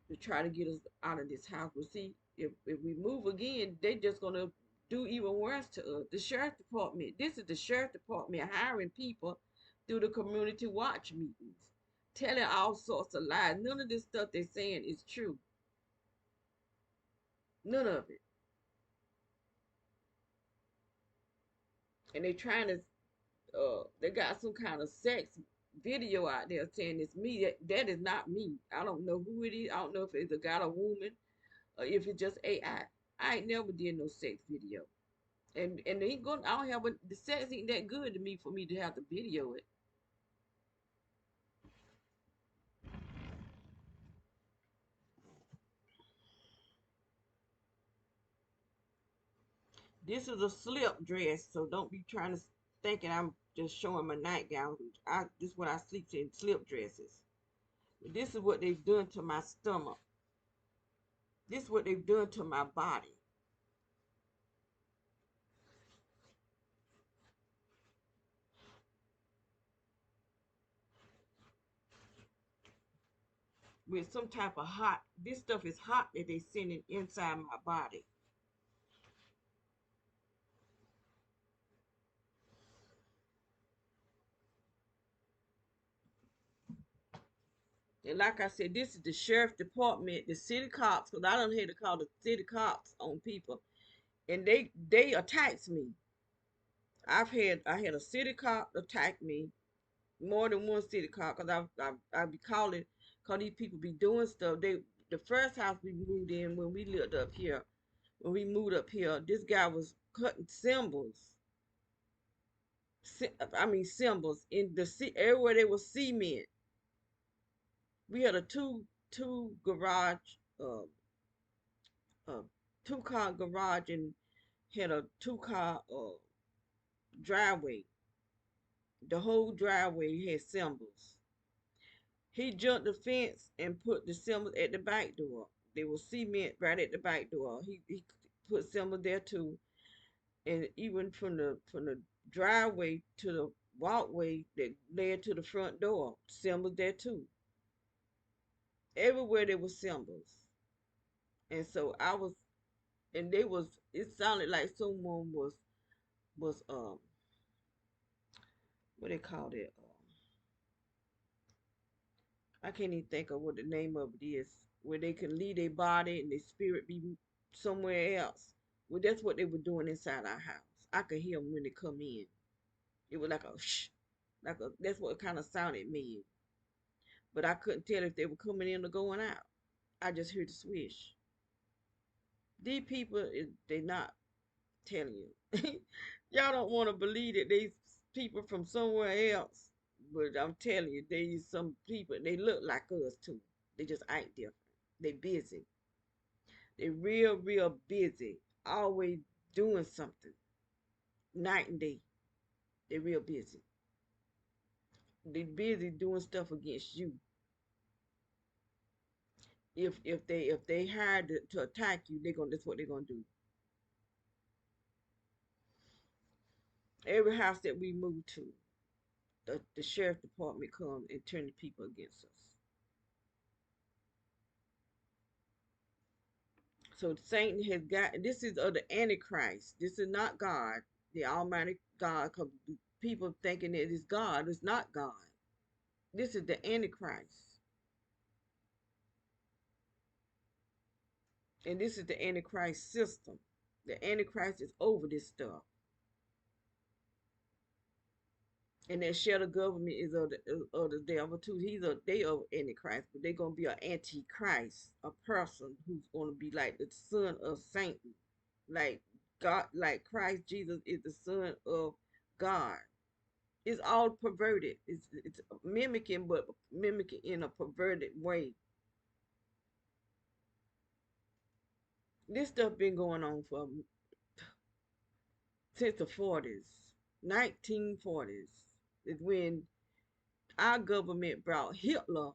to try to get us out of this house. But see, if we move again, they just gonna do even worse to us. The sheriff department, this is the sheriff department hiring people through the community watch meetings, telling all sorts of lies. None of this stuff they're saying is true. None of it. And they trying to they got some kind of sex video out there saying it's me. That is not me. I don't know who it is. I don't know if it's a guy or woman or if it's just AI. I ain't never did no sex video. And they ain't going I don't have the sex ain't that good to me for me to have to video it. This is a slip dress, so don't be trying to thinking I'm just showing my nightgown. This is what I sleep in, slip dresses. This is what they've done to my stomach. This is what they've done to my body. With some type of hot, this stuff is hot that they sending inside my body. And like I said, this is the sheriff department, the city cops, because I don't hate to call the city cops on people. And they attacked me. I had a city cop attack me more than one city called, cause I be calling, cause these people be doing stuff. The first house we moved in when we lived up here, when we moved up here, this guy was cutting symbols. I mean symbols in the everywhere there was cement. We had a two garage, uh, two car garage, and had a two-car driveway. The whole driveway had symbols. He jumped the fence and put the symbols at the back door. There was cement right at the back door. He put symbols there too, and even from the driveway to the walkway that led to the front door, symbols there too. Everywhere there was symbols, and so I was, and they was. It sounded like someone was what they called it. I can't even think of what the name of it is, where they can leave their body and their spirit be somewhere else. Well, that's what they were doing inside our house. I could hear them when they come in. It was like a shh, like a. That's what kind of sound it made. But I couldn't tell if they were coming in or going out. I just heard the swish. These people, they not telling you. Y'all don't want to believe that these people from somewhere else. But I'm telling you, they some people. They look like us too. They just act different. They busy. They real busy. Always doing something. Night and day. They real busy. They busy doing stuff against you. If they hired to attack you, they gonna that's what they're gonna do. Every house that we move to, the sheriff department come and turn the people against us. So Satan has got, this is of the Antichrist. This is not God, the Almighty God. Cause people thinking it is God. It's not God. This is the Antichrist. And this is the Antichrist system. The Antichrist is over this stuff. And that shadow government is of the devil too. They of Antichrist, but they're gonna be an antichrist, a person who's gonna be like the son of Satan, like God, like Christ Jesus is the son of God. It's all perverted. It's mimicking, but mimicking in a perverted way. This stuff been going on for since the 40s, 1940s. Is when our government brought Hitler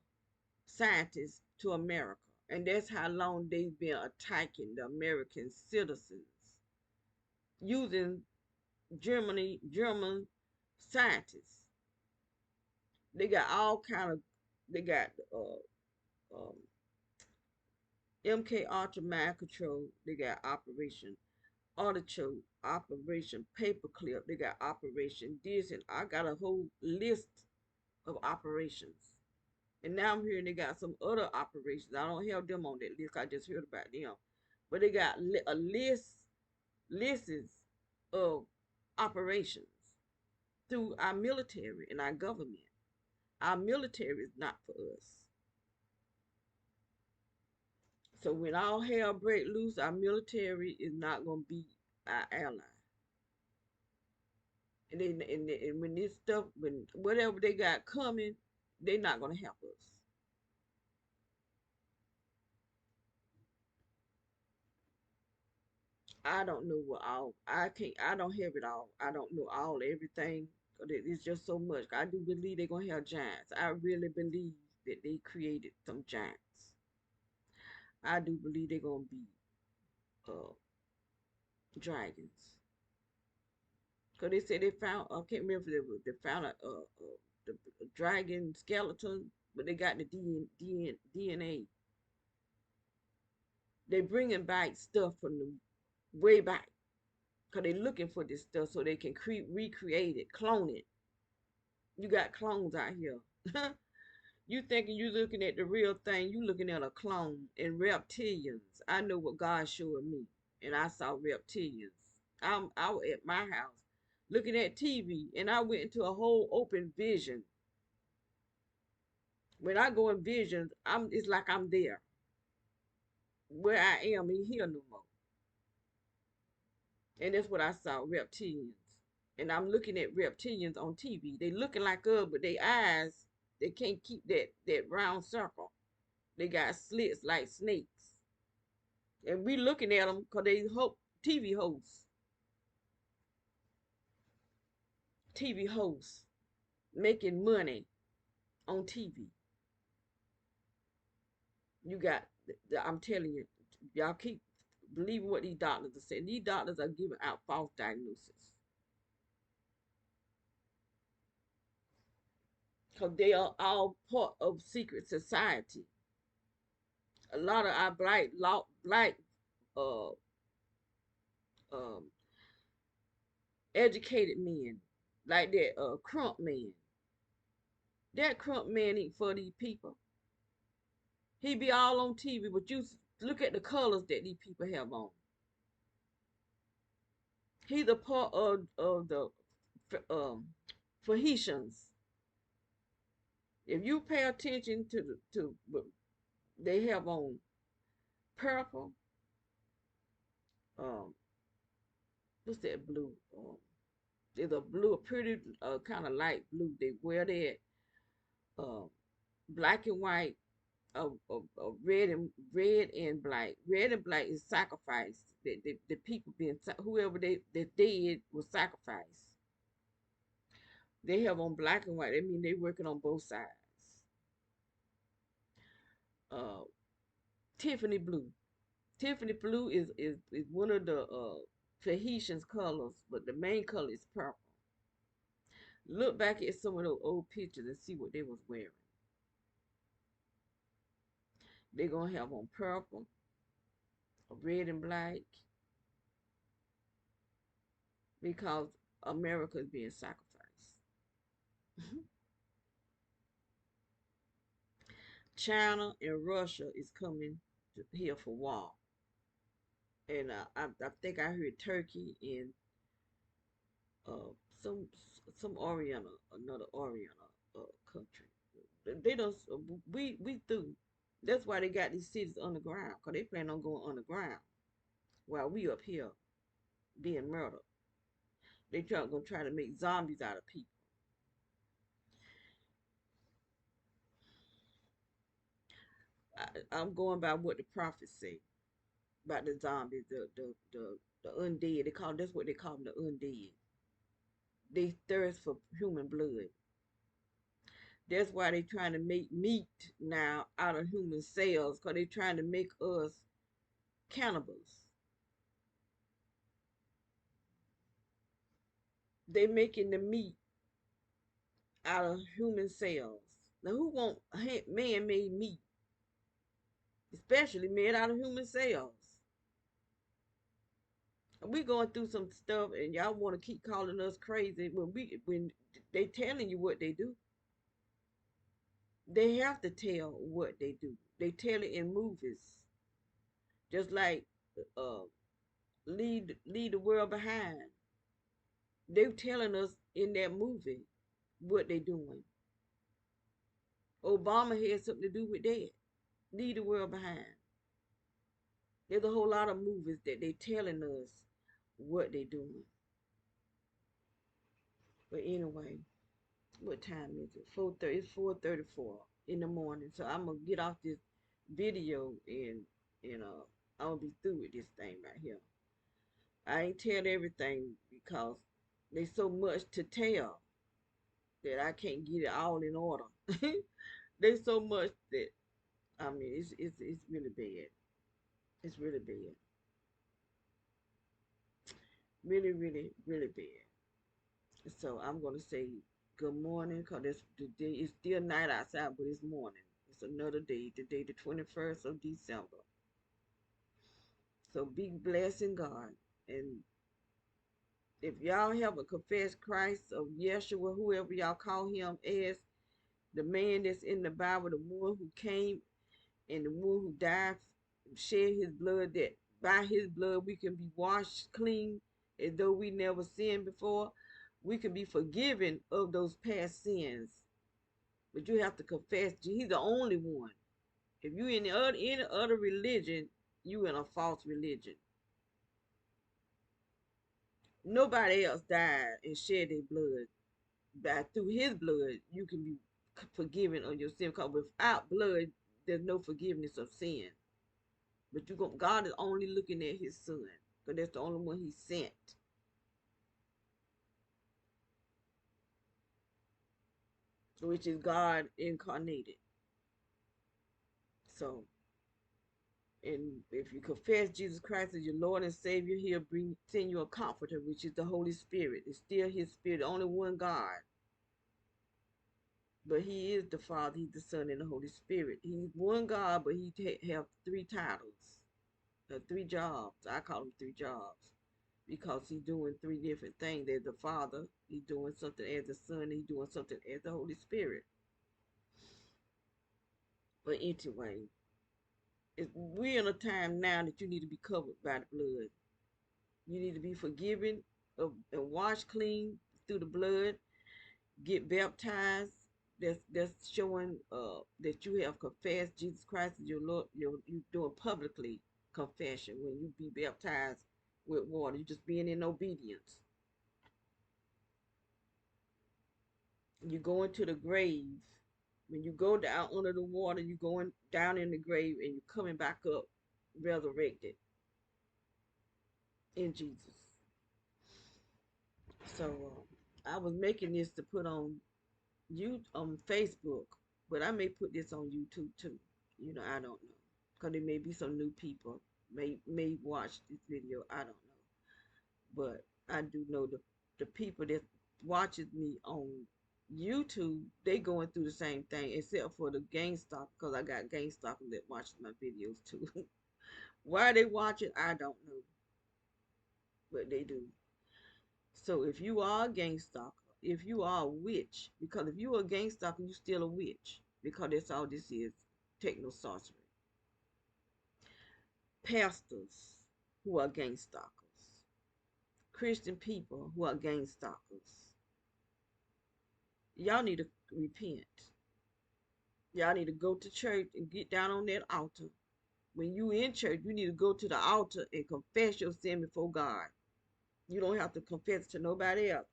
scientists to America, and that's how long they've been attacking the American citizens using German scientists. They got all kind of. They got um, MK Ultra Mind Control. They got Operation Artichoke, Operation Paperclip. They got Operation this, and I got a whole list of operations. And now I'm hearing they got some other operations. I don't have them on that list. I just heard about them. But they got a lists of operations through our military and our government. Our military is not for us. So when all hell break loose, our military is not going to be our ally. And when this stuff, when whatever they got coming, they're not going to help us. I don't know what all. I can't. I don't have it all. I don't know all everything. It's just so much. I do believe they're gonna have giants. I really believe that they created some giants. I do believe they're gonna be uh dragons. Cause they said they found. I can't remember if they found a dragon skeleton, but they got the DNA. They bringing back stuff from the way back. Cause they looking for this stuff so they can recreate it, clone it. You got clones out here. You thinking you looking at the real thing, you looking at a clone and reptilians. I know what God showed me, and I saw reptilians. I was at my house looking at TV, and I went into a whole open vision. When I go in visions, it's like I'm there. Where I am in here no more. And that's what I saw, reptilians. And I'm looking at reptilians on TV. They looking like us, but their eyes, they can't keep that round circle. They got slits like snakes. And we looking at them because they hope TV hosts. TV hosts making money on TV. You got, I'm telling you, y'all keep believing what these doctors are saying. These doctors are giving out false diagnosis because they are all part of secret society. A lot of our black uh, um, educated men, like that Crump man. That Crump man ain't for these people. He be all on TV, but you look at the colors that these people have on. He's a part of the Phoenicians. If you pay attention to what they have on purple, um, what's that blue? There's a blue, a pretty kind of light blue. They wear that uh, black and white, red and black. Red and black is sacrifice. The people being whoever they dead was sacrificed. They have on black and white. I mean they working on both sides. Uh, Tiffany blue. Tiffany blue is one of the Tahitian's colors, but the main color is purple. Look back at some of those old pictures and see what they was wearing. They're gonna have on purple, red and black, because America is being sacrificed. China and Russia is coming here for war, and I think I heard Turkey and uh, some some Oriental, another Oriental country. They don't. We through. That's why they got these cities underground, cause they plan on going underground while we up here being murdered. Gonna try to make zombies out of people. I'm going by what the prophets say about the zombies, the undead. That's what they call them, the undead. They thirst for human blood. That's why they trying to make meat now out of human cells, cause they trying to make us cannibals. They making the meat out of human cells. Now, who want man-made meat, especially made out of human cells? We going through some stuff, and y'all want to keep calling us crazy when they telling you what they do. They have to tell what they do. They tell it in movies, just like uh, leave the world behind. They telling us in that movie what they doing. Obama had something to do with that. Leave the world behind. There's a whole lot of movies that they telling us what they doing. But anyway, what time is it? 4:30. It's 4:34 in the morning. So I'm gonna get off this video and I'm gonna be through with this thing right here. I ain't tell everything because there's so much to tell that I can't get it all in order. There's so much that I mean it's really bad. It's really bad. Really, really, really bad. So I'm gonna say good morning because the day it's still night outside, but it's morning. It's another day, today the 21st of December. So be blessed in God. And if y'all haven't confessed Christ or Yeshua, whoever y'all call him as, the man that's in the Bible, the one who came and the one who died, shed his blood, that by his blood we can be washed clean as though we never sinned before. We can be forgiven of those past sins. But you have to confess he's the only one. If you in any other religion, you in a false religion. Nobody else died and shed their blood. By through his blood, you can be forgiven of your sin. Because without blood, there's no forgiveness of sin. But God is only looking at his son. Because that's the only one he sent. Which is God incarnated. So, and if you confess Jesus Christ as your Lord and Savior, he'll send you a comforter, which is the Holy Spirit. It's still his spirit, only one God. But he is the Father, he's the Son, and the Holy Spirit. He's one God, but he have three titles, three jobs. I call them three jobs because he's doing three different things. There's the Father, he's doing something as the Son, he's doing something as the Holy Spirit. But anyway, we're in a time now that you need to be covered by the blood. You need to be forgiven and washed clean through the blood. Get baptized. That's showing that you have confessed Jesus Christ as your Lord. You doing publicly confession when you be baptized with water. You just being in obedience. You go into the grave. When you go down under the water, you going down in the grave and you're coming back up resurrected in Jesus. So I was making this to put on Facebook, but I may put this on YouTube too. I don't know, because there may be some new people may watch this video. I don't know, but I do know the people that watches me on YouTube, they going through the same thing, except for the GameStop, because I got GameStop that watches my videos too. Why they watch it, I don't know, but they do. So if you are a gang stalker, if you are a witch, because if you are a gang stalker, you still a witch, because that's all this is, techno sorcery. Pastors who are gang stalkers, Christian people who are gang stalkers, y'all need to repent. Y'all need to go to church and get down on that altar. When you in church, you need to go to the altar and confess your sin before God. You don't have to confess it to nobody else,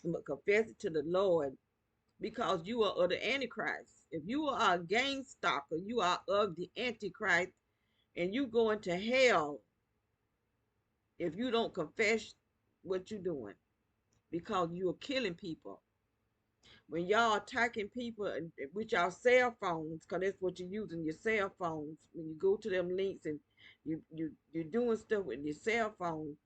but confess it to the Lord, because you are of the Antichrist. If you are a gang stalker, you are of the Antichrist, and you going to hell if you don't confess what you're doing, because you are killing people. When y'all attacking people with your cell phones, because that's what you're using, your cell phones, when you go to them links and you're doing stuff with your cell phones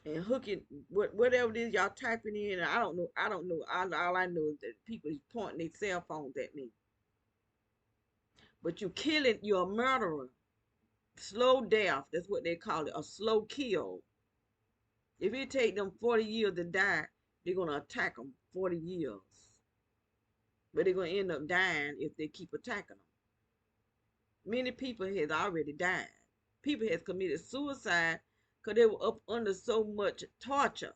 and hooking whatever it is y'all typing in. I don't know. All I know is that people is pointing their cell phones at me. But you're a murderer. Slow death, that's what they call it, a slow kill. If it take them 40 years to die, they're going to attack them 40 years. But they're going to end up dying if they keep attacking them. Many people has already died. People has committed suicide because they were up under so much torture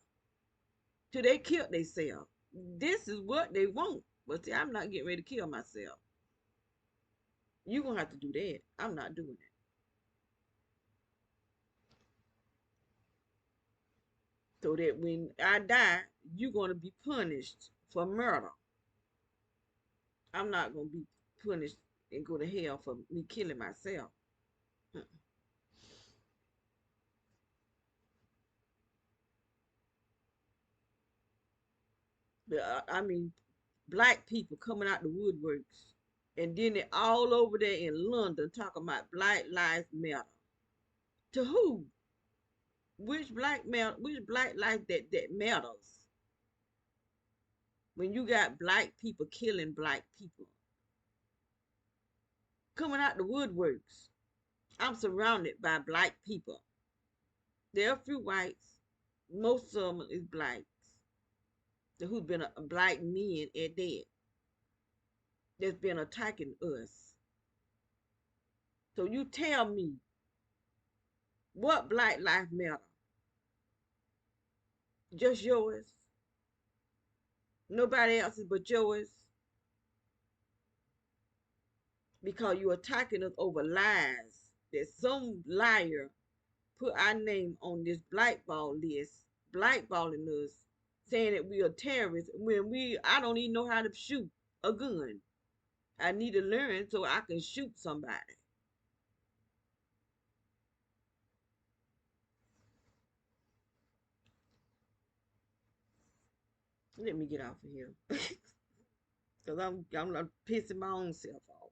till they killed themselves. This is what they want. But see, I'm not getting ready to kill myself. You're going to have to do that. I'm not doing it. So that when I die, you're going to be punished for murder. I'm not going to be punished and go to hell for me killing myself. I mean, black people coming out the woodworks, and then they all over there in London talking about Black Lives Matter. To who? Which black life that matters? When you got black people killing black people, coming out the woodworks. I'm surrounded by black people. There are a few whites. Most of them is blacks who's been a black men at that that's been attacking us. So you tell me, what Black Lives Matter? Just yours? Nobody else's but yours, because you're attacking us over lies. That some liar put our name on this blackball list, blackballing us, saying that we are terrorists when I don't even know how to shoot a gun. I need to learn so I can shoot somebody. Let me get off of here. Cause I'm pissing my own self off.